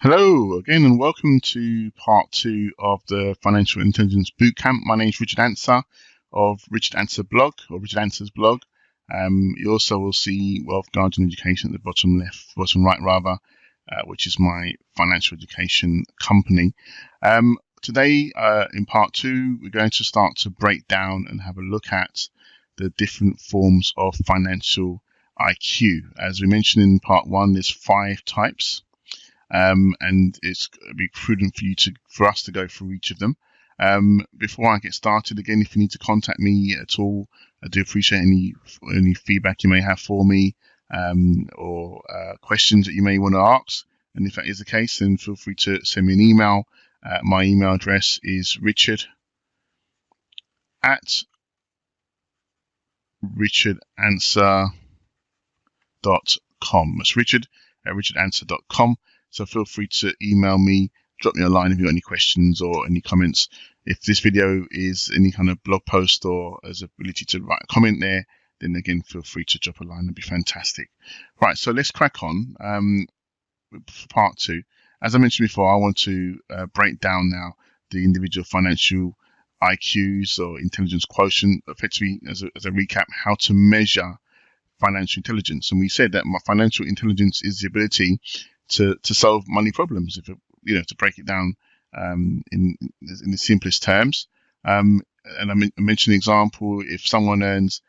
Hello again, and welcome to part two of the Financial Intelligence Bootcamp. My name is Richard Answer of Richard Answer blog or Richard Answer's blog. You also will see Wealth Guardian Education at the bottom right rather, which is my financial education company. Today, in part two, we're going to start to break down and have a look at the different forms of financial IQ. As we mentioned in part one, there's 5 types. And it's be prudent for us to go through each of them. Before I get started, again, if you need to contact me at all, I do appreciate any feedback you may have for me, or questions that you may want to ask. And if that is the case, then feel free to send me an email. My email address is richard@richardanswer.com. That's richard@richardanswer.com. So feel free to email me, drop me a line if you've got any questions or any comments. If this video is any kind of blog post or has the ability to write a comment there, then again, feel free to drop a line. That'd be fantastic. Right, so let's crack on for part two. As I mentioned before, I want to break down now the individual financial IQs or intelligence quotient, effectively as a recap, how to measure financial intelligence. And we said that my financial intelligence is the ability to solve money problems, to break it down in the simplest terms. And I mentioned an example: if someone earns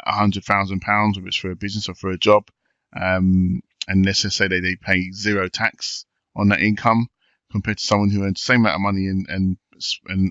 £100,000, whether it's for a business or for a job, and let's just say they pay zero tax on that income, compared to someone who earns the same amount of money and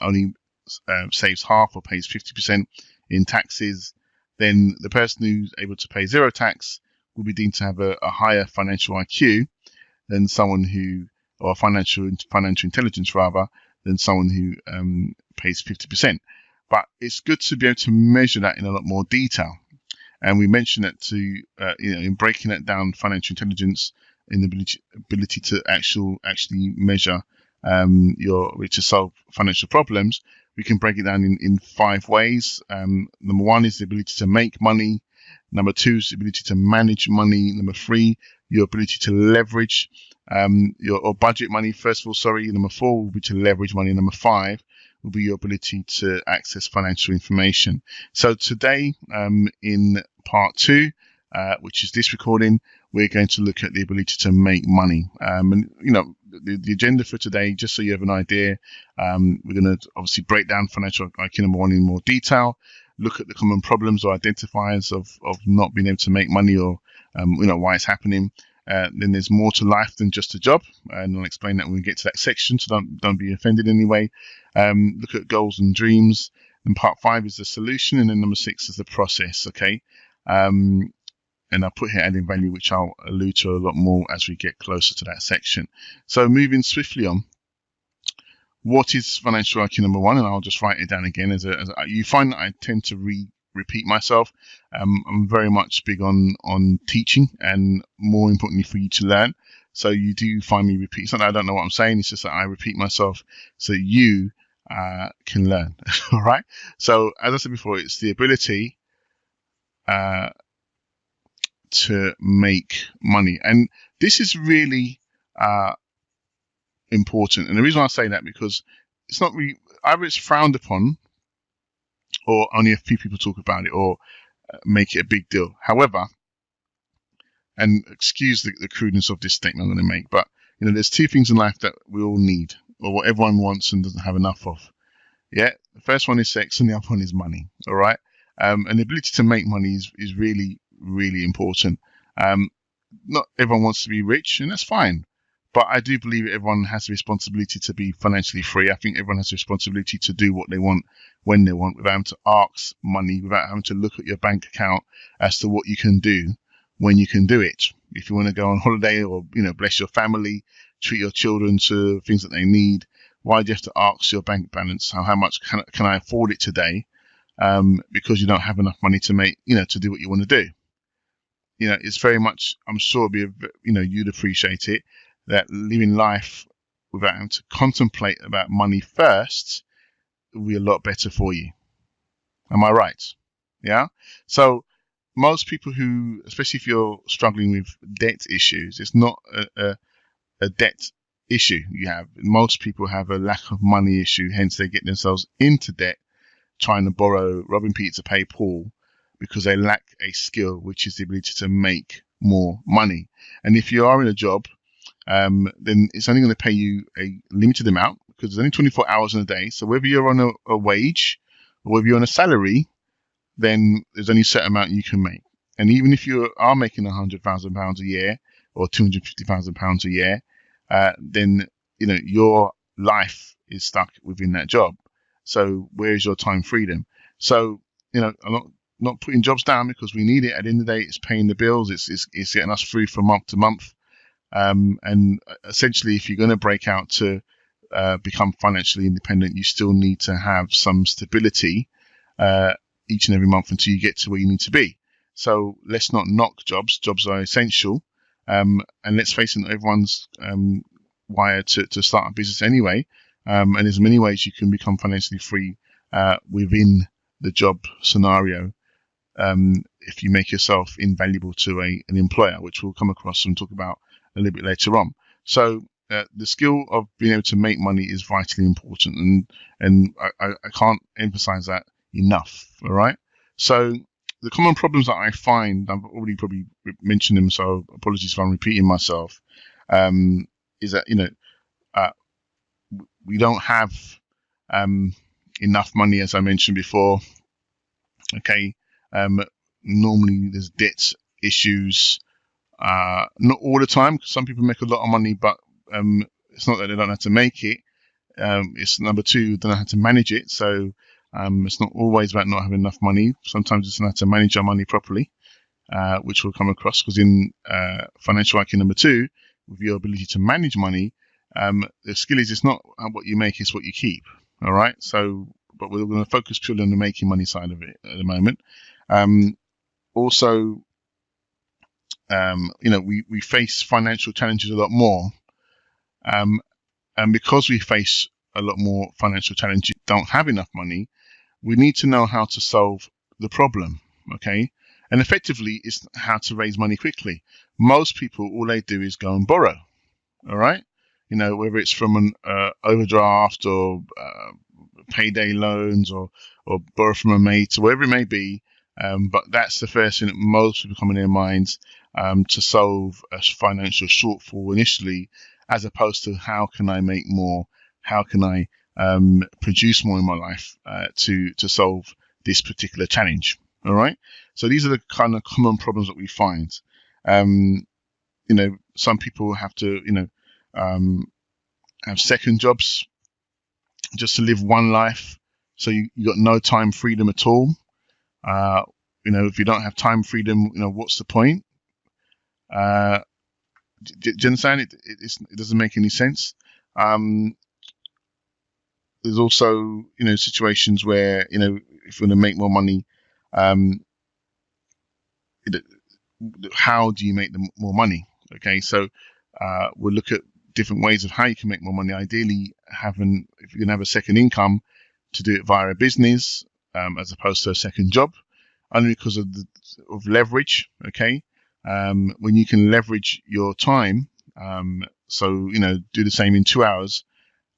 only saves half or pays 50% in taxes, then the person who's able to pay zero tax will be deemed to have a higher financial IQ than someone who, or financial intelligence rather, than someone who pays 50%. But it's good to be able to measure that in a lot more detail. And we mentioned that in breaking that down, financial intelligence, in the ability to actually measure to solve financial problems, we can break it down in 5 ways. Number 1 is the ability to make money. Number 2 is the ability to manage money. Number 3, your ability to leverage or budget money. First of all, sorry. Number 4 will be to leverage money. Number 5 will be your ability to access financial information. So today, in part 2, which is this recording, we're going to look at the ability to make money. And the agenda for today, just so you have an idea, we're going to obviously break down financial IQ number 1 in more detail, look at the common problems or identifiers of not being able to make money, or why it's happening. Then there's more to life than just a job, and I'll explain that when we get to that section, so don't be offended anyway. Look at goals and dreams. And part 5 is the solution, and then number 6 is the process. Okay. And I'll put here adding value, which I'll allude to a lot more as we get closer to that section. So moving swiftly on, what is financial IQ number 1? And I'll just write it down again. You find that I tend to repeat myself. I'm very much big on teaching, and more importantly for you to learn. So you do find me repeat. It's not that I don't know what I'm saying. It's just that I repeat myself so you can learn. All right. So as I said before, it's the ability to make money, and this is really important. And the reason why I say that, because it's not really, either it's frowned upon, or only a few people talk about it, or make it a big deal. However, and excuse the crudeness of this statement I'm going to make, but there's 2 things in life that we all need, or what everyone wants and doesn't have enough of. Yeah, the first one is sex, and the other one is money. All right, and the ability to make money is really, really important. Not everyone wants to be rich, and that's fine. But I do believe everyone has the responsibility to be financially free. I think everyone has the responsibility to do what they want when they want, without having to ask money, without having to look at your bank account as to what you can do when you can do it. If you want to go on holiday, or bless your family, treat your children to things that they need, why do you have to ask your bank balance how much can I afford it today? Because you don't have enough money to make to do what you want to do. It's very much, I'm sure, you'd appreciate it, that living life without having to contemplate about money first will be a lot better for you. Am I right? Yeah. So most people who, especially if you're struggling with debt issues, it's not a debt issue you have. Most people have a lack of money issue, hence they get themselves into debt, trying to borrow, robbing Peter to pay Paul, because they lack a skill, which is the ability to make more money. And if you are in a job, then it's only going to pay you a limited amount, because there's only 24 hours in a day. So whether you're on a wage or whether you're on a salary, then there's only a certain amount you can make. And even if you are making £100,000 a year or £250,000 a year, then your life is stuck within that job. So where is your time freedom? So I'm not putting jobs down, because we need it. At the end of the day, it's paying the bills. It's getting us through from month to month. And essentially, if you're going to break out to become financially independent, you still need to have some stability each and every month until you get to where you need to be. So let's not knock jobs. Jobs are essential. And let's face it, not everyone's wired to start a business anyway. And there's many ways you can become financially free within the job scenario, if you make yourself invaluable to an employer, which we'll come across and talk about a little bit later on. So the skill of being able to make money is vitally important, and I can't emphasize that enough. All right. So the common problems that I find, I've already probably mentioned them, so apologies if I'm repeating myself, is that we don't have enough money, as I mentioned before. Okay. Normally there's debt issues. Not all the time, because some people make a lot of money, but it's not that they don't have to make it. It's number two, they don't know how to manage it. So it's not always about not having enough money. Sometimes it's not how to manage our money properly, which we'll come across, because in financial IQ number 2, with your ability to manage money, the skill is, it's not what you make, it's what you keep. All right. So, but we're going to focus purely on the making money side of it at the moment. Also, we face financial challenges a lot more. And because we face a lot more financial challenges, don't have enough money, we need to know how to solve the problem. Okay. And effectively, it's how to raise money quickly. Most people, all they do is go and borrow. All right. Whether it's from an overdraft or payday loans or borrow from a mate or whatever it may be. But that's the first thing that most people come in their minds to solve a financial shortfall initially, as opposed to how can I make more? How can I produce more in my life to solve this particular challenge? All right. So these are the kind of common problems that we find. Some people have to, have second jobs just to live one life. So you got no time freedom at all. If you don't have time freedom, what's the point? Do you understand? It doesn't make any sense. There's also, situations where, if you want to make more money, how do you make more money? Okay, so we'll look at different ways of how you can make more money. Ideally, if you can have a second income, to do it via a business as opposed to a second job, only because of leverage. Okay, when you can leverage your time, so do the same in 2 hours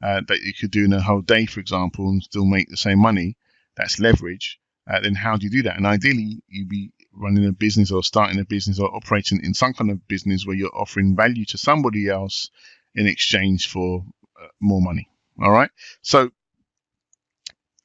that you could do in a whole day, for example, and still make the same money. That's leverage. Then how do you do that? And ideally, you'd be running a business or starting a business or operating in some kind of business where you're offering value to somebody else in exchange for more money. All right. So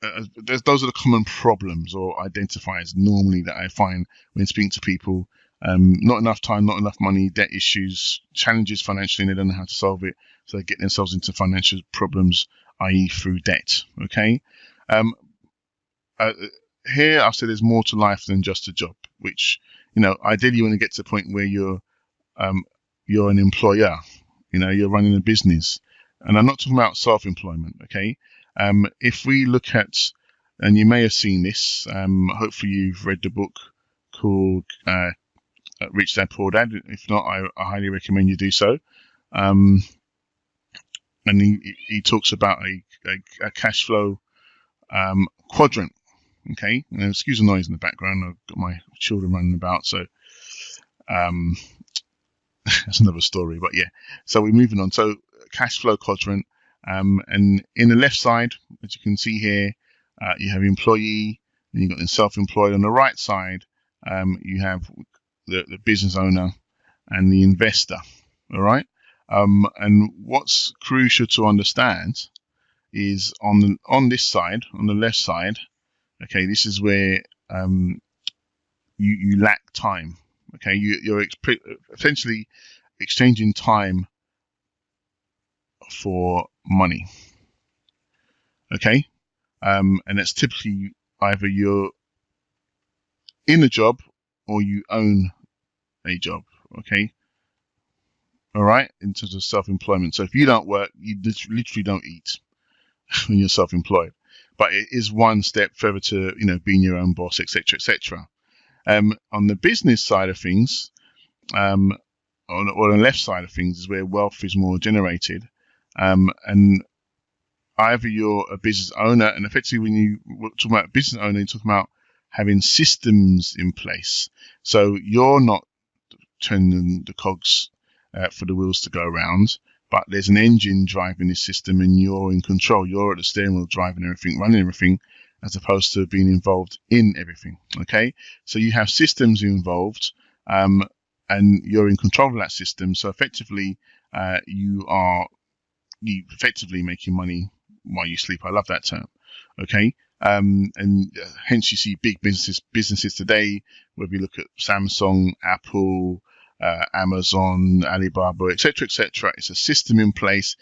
those are the common problems or identifiers normally that I find when speaking to people. Not enough time, not enough money, debt issues, challenges financially, and they don't know how to solve it. So they get themselves into financial problems, i.e. through debt. Okay. Here I've said there's more to life than just a job, which, ideally you want to get to the point where you're an employer, you're running a business. And I'm not talking about self-employment, okay? If we look at, and you may have seen this, hopefully you've read the book called Rich Dad Poor Dad. If not, I highly recommend you do so. And he talks about a cash flow quadrant. Okay, excuse the noise in the background. I've got my children running about, so that's another story. But yeah, so we're moving on. So cash flow quadrant. And in the left side, as you can see here, you have employee, and you've got the self-employed. On the right side, you have the business owner and the investor. All right. And what's crucial to understand is on this side, on the left side, okay, this is where you lack time. Okay, you're essentially exchanging time for money. Okay, and that's typically either you're in a job or you own a job. Okay, all right, in terms of self-employment. So if you don't work, you literally don't eat when you're self-employed. But it is one step further to, being your own boss, etc., etc. On the business side of things, on the left side of things is where wealth is more generated. And either you're a business owner, and effectively when you talk about business owner, you're talking about having systems in place. So you're not turning the cogs for the wheels to go around, but there's an engine driving this system and you're in control. You're at the steering wheel driving everything, running everything, as opposed to being involved in everything. Okay, so you have systems involved, and you're in control of that system. So effectively, you effectively making money while you sleep. I love that term. Okay, and hence you see big businesses today, whether you look at Samsung, Apple, Amazon, Alibaba, etc., etc. It's a system in place.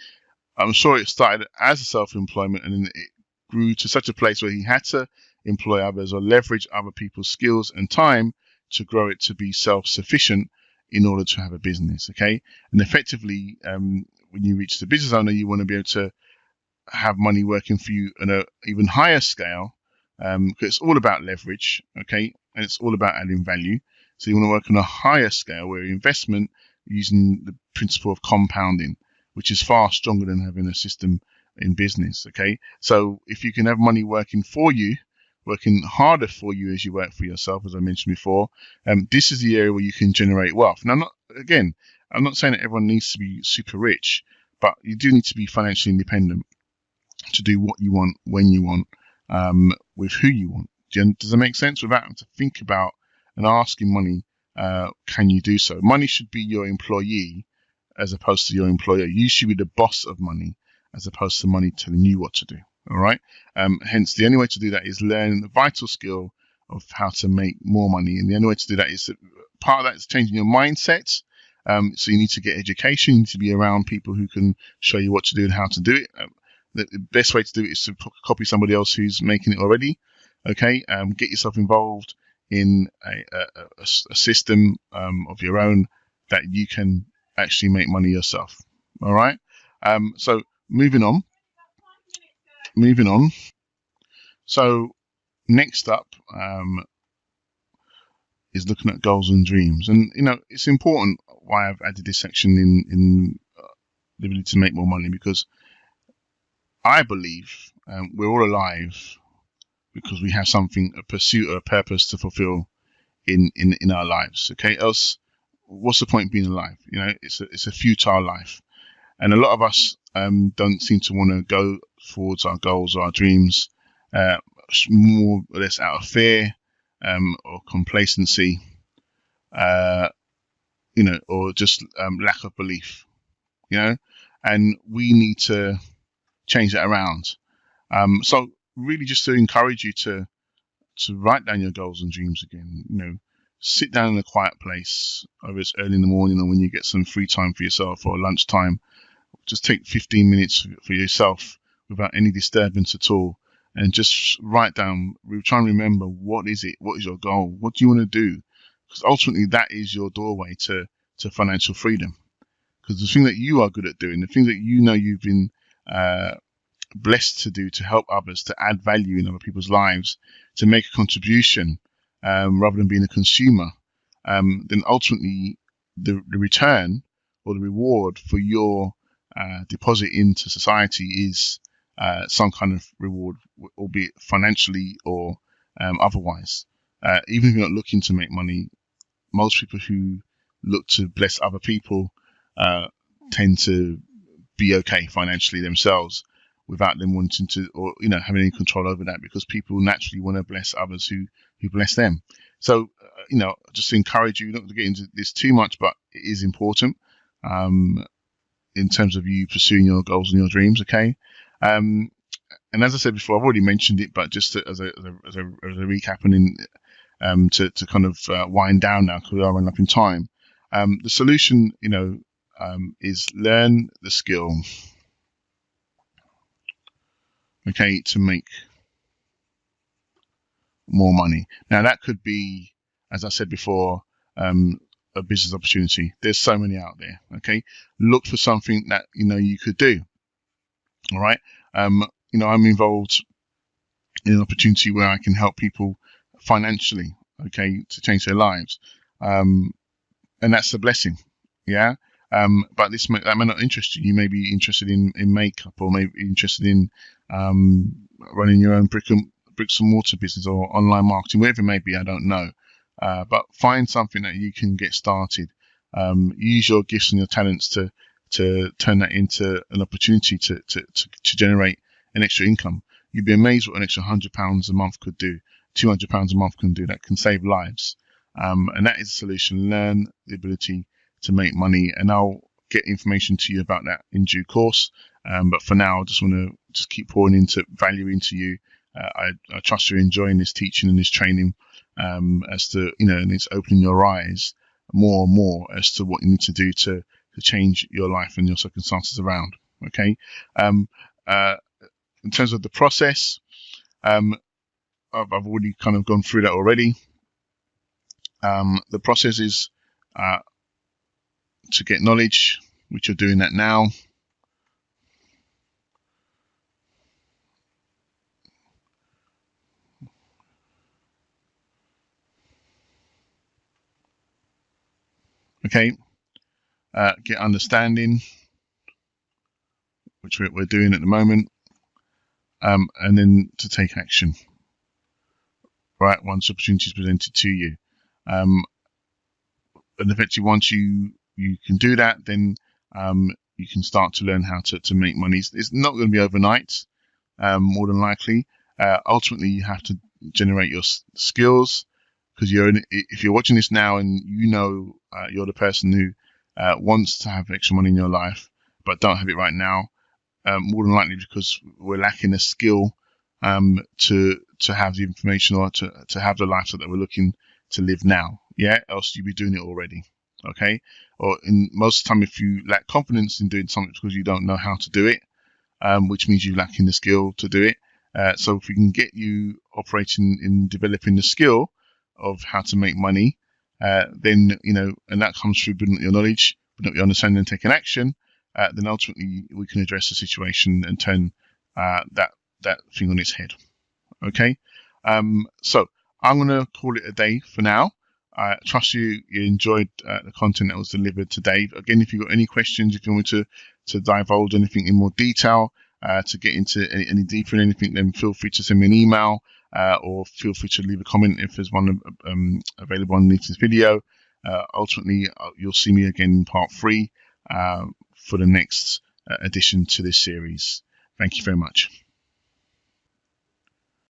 I'm sure it started as a self-employment, and then it grew to such a place where he had to employ others or leverage other people's skills and time to grow it to be self-sufficient in order to have a business. Okay, and effectively, when you reach the business owner, you want to be able to have money working for you on an even higher scale, because it's all about leverage. Okay, and it's all about adding value. So you want to work on a higher scale where investment using the principle of compounding, which is far stronger than having a system in business. Okay, so if you can have money working for you, working harder for you as you work for yourself, as I mentioned before, this is the area where you can generate wealth. Now, I'm not saying that everyone needs to be super rich, but you do need to be financially independent to do what you want, when you want, with who you want. Does that make sense? Without having to think about and asking money, can you do so? Money should be your employee as opposed to your employer. You should be the boss of money as opposed to money telling you what to do. All right. Hence, the only way to do that is learn the vital skill of how to make more money. And the only way to do that is part of that is changing your mindset. So you need to get education. You need to be around people who can show you what to do and how to do it. The best way to do it is to copy somebody else who's making it already. Okay. Get yourself involved in a system of your own that you can actually make money yourself. All right. So moving on. So next up is looking at goals and dreams, and it's important why I've added this section in the ability to make more money, because I believe we're all alive because we have something, a pursuit or a purpose to fulfill in our lives. Okay, else what's the point being alive? It's a futile life, and a lot of us don't seem to want to go towards our goals or our dreams, more or less out of fear or complacency, or just lack of belief. And we need to change that around. So really, just to encourage you to write down your goals and dreams again. Sit down in a quiet place, whether it's early in the morning or when you get some free time for yourself or lunchtime. Just take 15 minutes for yourself without any disturbance at all, and just write down, try and remember, what is it? What is your goal? What do you want to do? Because ultimately that is your doorway to financial freedom. Because the thing that you are good at doing, the thing that you've been blessed to do to help others, to add value in other people's lives, to make a contribution, rather than being a consumer, then ultimately the return or the reward for your deposit into society is some kind of reward, albeit financially or otherwise. Even if you're not looking to make money, most people who look to bless other people tend to be okay financially themselves without them wanting to, or having any control over that, because people naturally want to bless others who bless them. So just to encourage you not to get into this too much, but it is important in terms of you pursuing your goals and your dreams. Okay. And as I said before, I've already mentioned it, but just as a recap and to kind of wind down now, because we are running up in time. The solution, is learn the skill, okay, to make more money. Now that could be, as I said before, a business opportunity. There's so many out there. Okay, look for something that you could do. All right. I'm involved in an opportunity where I can help people financially, okay, to change their lives, and that's a blessing. Yeah. But that may not interest you. You may be interested in makeup, or maybe interested in running your own bricks and mortar business or online marketing, whatever it may be. I don't know. But find something that you can get started. Use your gifts and your talents to turn that into an opportunity to generate an extra income. You'd be amazed what an extra £100 a month could do, £200 a month can do. That can save lives. And that is the solution. Learn the ability to make money, and I'll get information to you about that in due course. But for now, I just want to just keep pouring value into you. I trust you're enjoying this teaching and this training, as to, and it's opening your eyes more and more as to what you need to do to change your life and your circumstances around. Okay. In terms of the process, I've already kind of gone through that already. The process is to get knowledge, which you're doing that now. Okay. Get understanding, which we're doing at the moment, and then to take action. Right, once the opportunity is presented to you, and effectively once you can do that, then you can start to learn how to make money. It's not going to be overnight, more than likely. Ultimately, you have to generate your skills, because if you're watching this now and you're the person who wants to have extra money in your life but don't have it right now, more than likely because we're lacking a skill to have the information, or to have the lifestyle that we're looking to live now. Yeah, else you'd be doing it already. Okay. Or in most of the time, if you lack confidence in doing something because you don't know how to do it, which means you're lacking the skill to do it. So if we can get you operating in developing the skill of how to make money, then and that comes through building up your knowledge, building up your understanding, and taking action, then ultimately we can address the situation and turn that thing on its head. Okay. So I'm going to call it a day for now. I trust you enjoyed the content that was delivered today. Again, if you've got any questions, if you want me to divulge anything in more detail, to get into any deeper in anything, then feel free to send me an email, or feel free to leave a comment if there's one available underneath this video. Ultimately, you'll see me again in part 3 for the next addition to this series. Thank you very much.